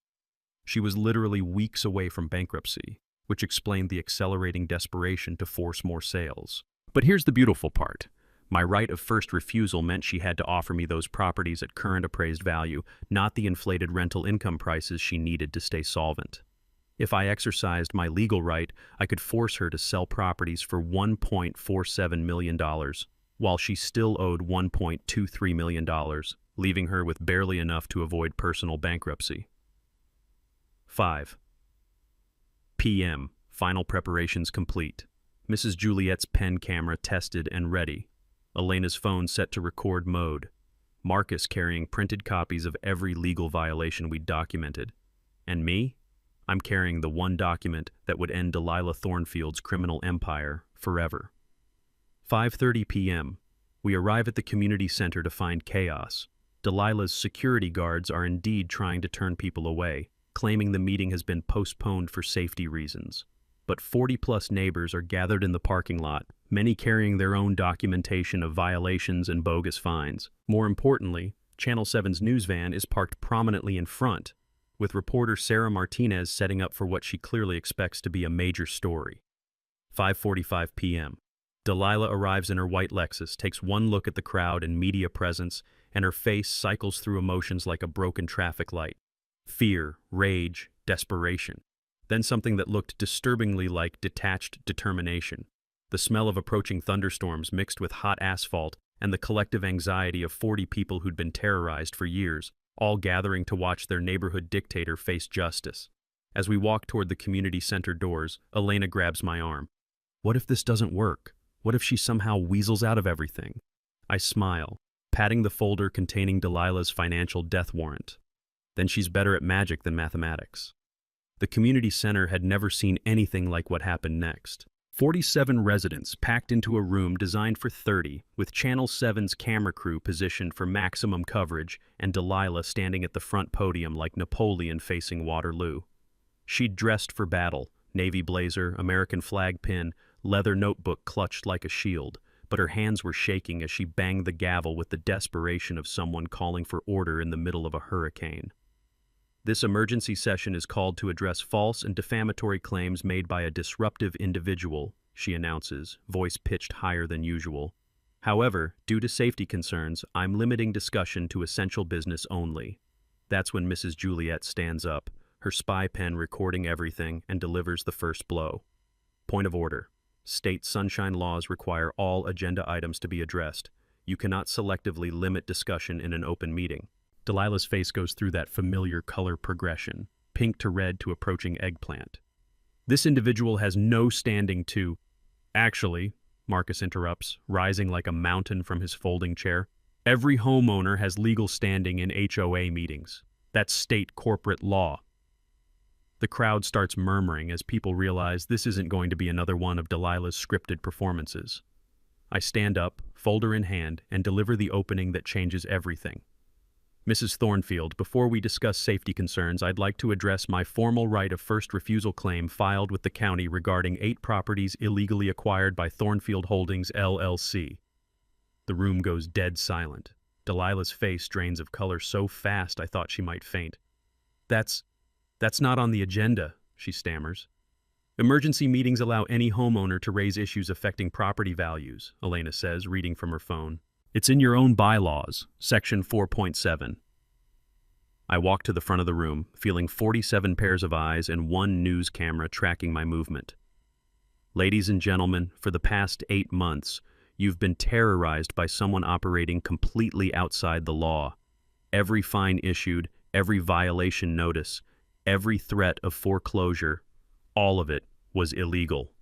She was literally weeks away from bankruptcy, which explained the accelerating desperation to force more sales. But here's the beautiful part. My right of first refusal meant she had to offer me those properties at current appraised value, not the inflated rental income prices she needed to stay solvent. If I exercised my legal right, I could force her to sell properties for $1.47 million, while she still owed $1.23 million, leaving her with barely enough to avoid personal bankruptcy. 5 p.m. Final preparations complete. Mrs. Juliet's pen camera tested and ready. Elena's phone set to record mode. Marcus carrying printed copies of every legal violation we'd documented. And me? I'm carrying the one document that would end Delilah Thornfield's criminal empire forever. 5:30 p.m. We arrive at the community center to find chaos. Delilah's security guards are indeed trying to turn people away, claiming the meeting has been postponed for safety reasons. But 40-plus neighbors are gathered in the parking lot, many carrying their own documentation of violations and bogus fines. More importantly, Channel 7's news van is parked prominently in front, with reporter Sarah Martinez setting up for what she clearly expects to be a major story. 5:45 p.m. Delilah arrives in her white Lexus, takes one look at the crowd and media presence, and her face cycles through emotions like a broken traffic light. Fear, rage, desperation. Then something that looked disturbingly like detached determination. The smell of approaching thunderstorms mixed with hot asphalt and the collective anxiety of 40 people who'd been terrorized for years, all gathering to watch their neighborhood dictator face justice. As we walk toward the community center doors, Elena grabs my arm. What if this doesn't work? What if she somehow weasels out of everything? I smile, patting the folder containing Delilah's financial death warrant. Then she's better at magic than mathematics. The community center had never seen anything like what happened next. 47 residents packed into a room designed for 30, with Channel 7's camera crew positioned for maximum coverage and Delilah standing at the front podium like Napoleon facing Waterloo. She'd dressed for battle, navy blazer, American flag pin, leather notebook clutched like a shield, but her hands were shaking as she banged the gavel with the desperation of someone calling for order in the middle of a hurricane. This emergency session is called to address false and defamatory claims made by a disruptive individual, she announces, voice pitched higher than usual. However, due to safety concerns, I'm limiting discussion to essential business only. That's when Mrs. Juliet stands up, her spy pen recording everything, and delivers the first blow. Point of order. State sunshine laws require all agenda items to be addressed. You cannot selectively limit discussion in an open meeting. Delilah's face goes through that familiar color progression, pink to red to approaching eggplant. This individual has no standing to... Actually, Marcus interrupts, rising like a mountain from his folding chair, every homeowner has legal standing in HOA meetings. That's state corporate law. The crowd starts murmuring as people realize this isn't going to be another one of Delilah's scripted performances. I stand up, folder in hand, and deliver the opening that changes everything. Mrs. Thornfield, before we discuss safety concerns, I'd like to address my formal right of first refusal claim filed with the county regarding 8 properties illegally acquired by Thornfield Holdings, LLC. The room goes dead silent. Delilah's face drains of color so fast I thought she might faint. That's not on the agenda, she stammers. Emergency meetings allow any homeowner to raise issues affecting property values, Elena says, reading from her phone. It's in your own bylaws, section 4.7. I walk to the front of the room, feeling 47 pairs of eyes and one news camera tracking my movement. Ladies and gentlemen, for the past 8 months, you've been terrorized by someone operating completely outside the law. Every fine issued, every violation notice, every threat of foreclosure, all of it was illegal.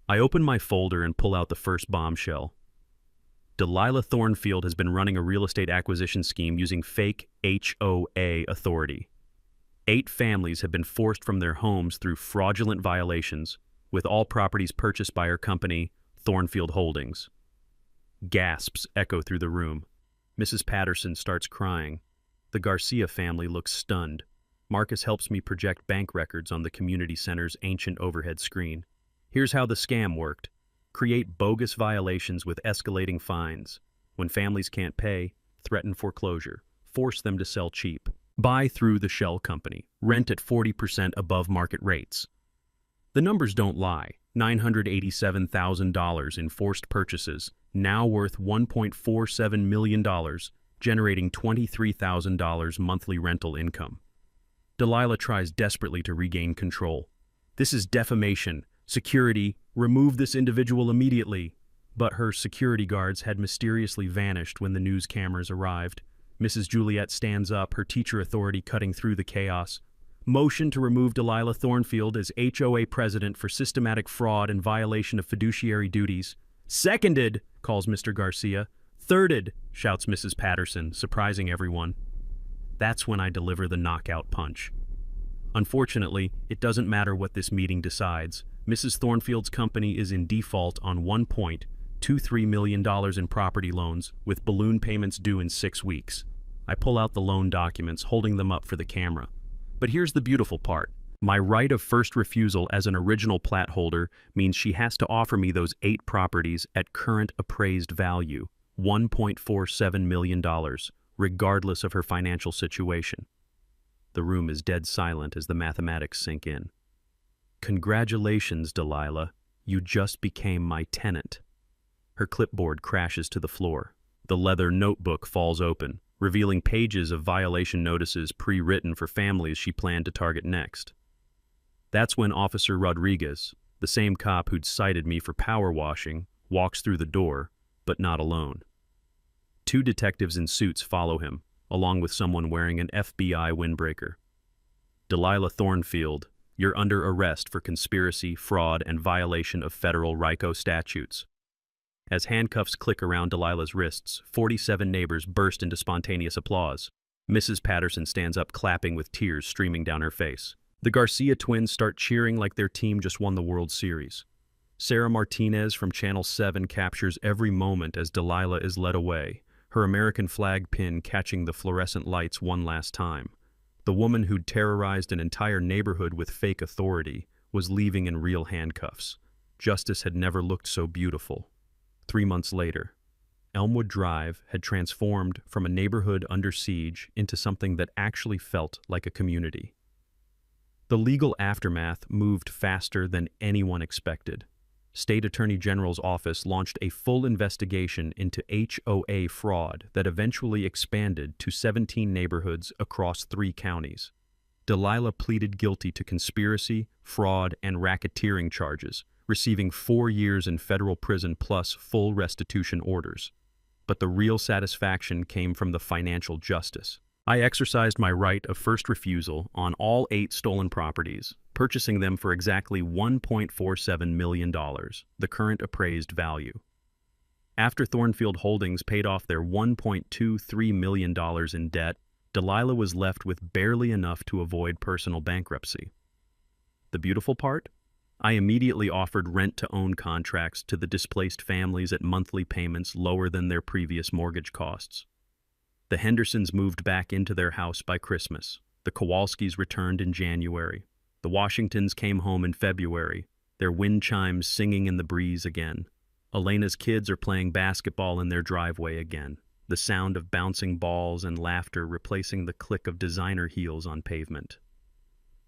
I open my folder and pull out the first bombshell. Delilah Thornfield has been running a real estate acquisition scheme using fake HOA authority. 8 families have been forced from their homes through fraudulent violations, with all properties purchased by her company, Thornfield Holdings. Gasps echo through the room. Mrs. Patterson starts crying. The Garcia family looks stunned. Marcus helps me project bank records on the community center's ancient overhead screen. Here's how the scam worked. Create bogus violations with escalating fines. When families can't pay, threaten foreclosure. Force them to sell cheap. Buy through the shell company. Rent at 40% above market rates. The numbers don't lie. $987,000 in forced purchases, now worth $1.47 million, generating $23,000 monthly rental income. Delilah tries desperately to regain control. This is defamation. Security, remove this individual immediately. But her security guards had mysteriously vanished when the news cameras arrived. Mrs. Juliet stands up, her teacher authority cutting through the chaos. Motion to remove Delilah Thornfield as HOA president for systematic fraud and violation of fiduciary duties. Seconded, calls Mr. Garcia. Thirded, shouts Mrs. Patterson, surprising everyone. That's when I deliver the knockout punch. Unfortunately, it doesn't matter what this meeting decides. Mrs. Thornfield's company is in default on $1.23 million in property loans, with balloon payments due in 6 weeks. I pull out the loan documents, holding them up for the camera. But here's the beautiful part. My right of first refusal as an original plat holder means she has to offer me those 8 properties at current appraised value, $1.47 million, regardless of her financial situation. The room is dead silent as the mathematics sink in. Congratulations, Delilah. You just became my tenant. Her clipboard crashes to the floor. The leather notebook falls open, revealing pages of violation notices pre-written for families she planned to target next. That's when Officer Rodriguez, the same cop who'd cited me for power washing, walks through the door, but not alone. 2 detectives in suits follow him, along with someone wearing an FBI windbreaker. Delilah Thornfield, you're under arrest for conspiracy, fraud, and violation of federal RICO statutes. As handcuffs click around Delilah's wrists, 47 neighbors burst into spontaneous applause. Mrs. Patterson stands up clapping with tears streaming down her face. The Garcia twins start cheering like their team just won the World Series. Sarah Martinez from Channel 7 captures every moment as Delilah is led away, her American flag pin catching the fluorescent lights one last time. The woman who'd terrorized an entire neighborhood with fake authority was leaving in real handcuffs. Justice had never looked so beautiful. 3 months later, Elmwood Drive had transformed from a neighborhood under siege into something that actually felt like a community. The legal aftermath moved faster than anyone expected. State Attorney General's office launched a full investigation into HOA fraud that eventually expanded to 17 neighborhoods across 3 counties. Delilah pleaded guilty to conspiracy, fraud, and racketeering charges, receiving 4 years in federal prison plus full restitution orders. But the real satisfaction came from the financial justice. I exercised my right of first refusal on all 8 stolen properties, purchasing them for exactly $1.47 million, the current appraised value. After Thornfield Holdings paid off their $1.23 million in debt, Delilah was left with barely enough to avoid personal bankruptcy. The beautiful part? I immediately offered rent-to-own contracts to the displaced families at monthly payments lower than their previous mortgage costs. The Hendersons moved back into their house by Christmas. The Kowalskis returned in January. The Washingtons came home in February, their wind chimes singing in the breeze again. Elena's kids are playing basketball in their driveway again, the sound of bouncing balls and laughter replacing the click of designer heels on pavement.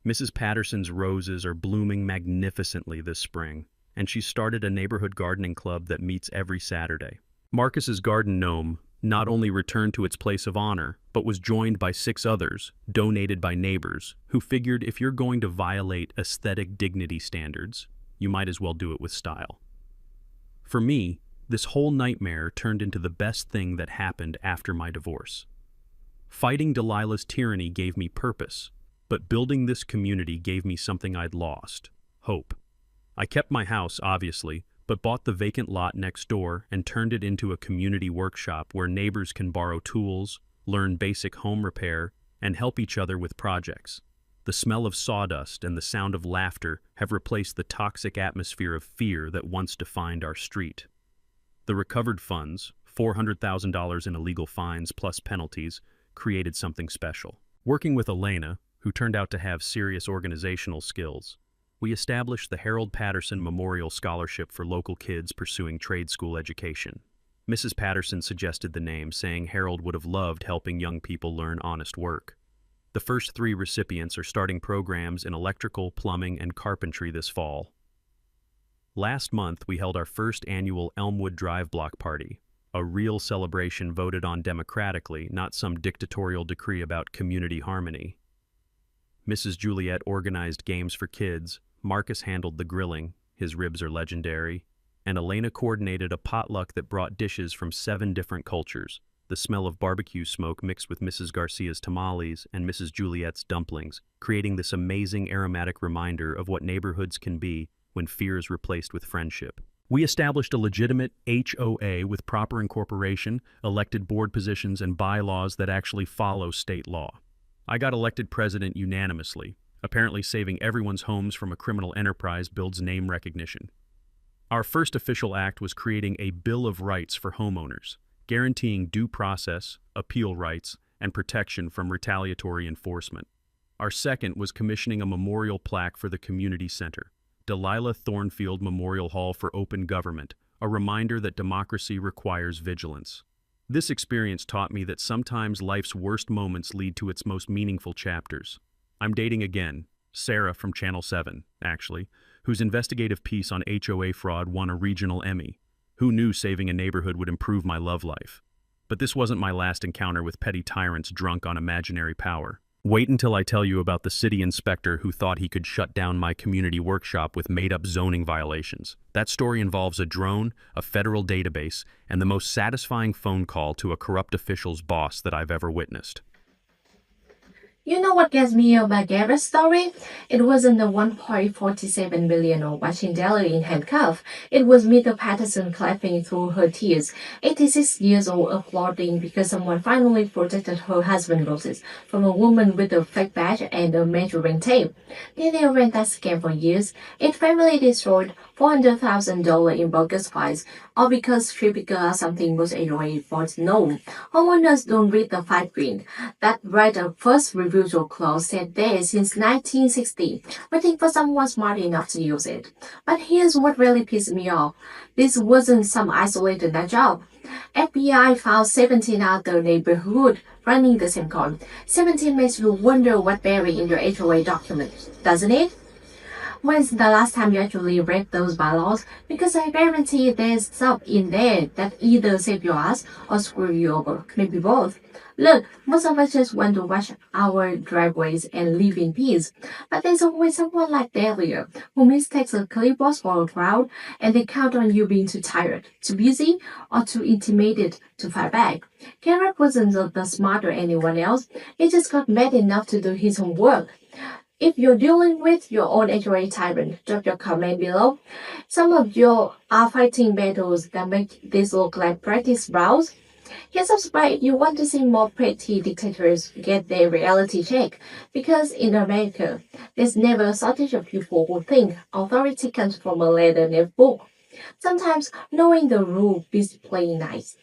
Mrs. Patterson's roses are blooming magnificently this spring, and she's started a neighborhood gardening club that meets every Saturday. Marcus's garden gnome not only returned to its place of honor, but was joined by 6 others, donated by neighbors, who figured if you're going to violate aesthetic dignity standards, you might as well do it with style. For me, this whole nightmare turned into the best thing that happened after my divorce. Fighting Delilah's tyranny gave me purpose, but building this community gave me something I'd lost: hope. I kept my house, obviously, but bought the vacant lot next door and turned it into a community workshop where neighbors can borrow tools, learn basic home repair, and help each other with projects. The smell of sawdust and the sound of laughter have replaced the toxic atmosphere of fear that once defined our street. The recovered funds, $400,000 in illegal fines plus penalties, created something special. Working with Elena, who turned out to have serious organizational skills, we established the Harold Patterson Memorial Scholarship for local kids pursuing trade school education. Mrs. Patterson suggested the name, saying Harold would have loved helping young people learn honest work. The first 3 recipients are starting programs in electrical, plumbing, and carpentry this fall. Last month, we held our first annual Elmwood Drive block party, a real celebration voted on democratically, not some dictatorial decree about community harmony. Mrs. Juliet organized games for kids. Marcus handled the grilling. His ribs are legendary. and Elena coordinated a potluck that brought dishes from 7 different cultures. The smell of barbecue smoke mixed with Mrs. Garcia's tamales and Mrs. Juliet's dumplings, creating this amazing aromatic reminder of what neighborhoods can be when fear is replaced with friendship. We established a legitimate HOA with proper incorporation, elected board positions, and bylaws that actually follow state law. I got elected president unanimously. Apparently saving everyone's homes from a criminal enterprise builds name recognition. Our first official act was creating a Bill of Rights for homeowners, guaranteeing due process, appeal rights, and protection from retaliatory enforcement. Our second was commissioning a memorial plaque for the community center, Delilah Thornfield Memorial Hall for Open Government, a reminder that democracy requires vigilance. This experience taught me that sometimes life's worst moments lead to its most meaningful chapters. I'm dating again, Sarah from Channel 7, actually, whose investigative piece on HOA fraud won a regional Emmy. Who knew saving a neighborhood would improve my love life? But this wasn't my last encounter with petty tyrants drunk on imaginary power. Wait until I tell you about the city inspector who thought he could shut down my community workshop with made-up zoning violations. That story involves a drone, a federal database, and the most satisfying phone call to a corrupt official's boss that I've ever witnessed. You know what gets me about Garrett's story? It wasn't the 1.47 billion or watching Daly in handcuff. It was Mita Patterson clapping through her tears, 86 years old, applauding because someone finally protected her husband Roses from a woman with a fake badge and a measuring tape. They ran that scam for years. It family destroyed $400,000 in bogus files, all because she figured out something was HOA was known. Homeowners don't read the fine print. That right at first refusal clause said there since 1960, waiting for someone smart enough to use it. But here's what really pissed me off. This wasn't some isolated nut job. FBI found 17 other neighborhoods running the same code. 17 makes you wonder what buried in your HOA documents, doesn't it? When's the last time you actually read those bylaws? Because I guarantee there's stuff in there that either save your ass or screw you over. Maybe both. Look, most of us just want to wash our driveways and live in peace. But there's always someone like Dahlia who mistakes a clipboard for a crowd and they count on you being too tired, too busy, or too intimidated to fight back. Garrett wasn't the smarter anyone else. He just got mad enough to do his homework. If you're dealing with your own HOA tyrant, drop your comment below. Some of you are fighting battles that make this look like practice rounds. Hit subscribe if you want to see more petty dictators get their reality check. Because in America, there's never a shortage of people who think authority comes from a letter in a book. Sometimes knowing the rule beats playing nice.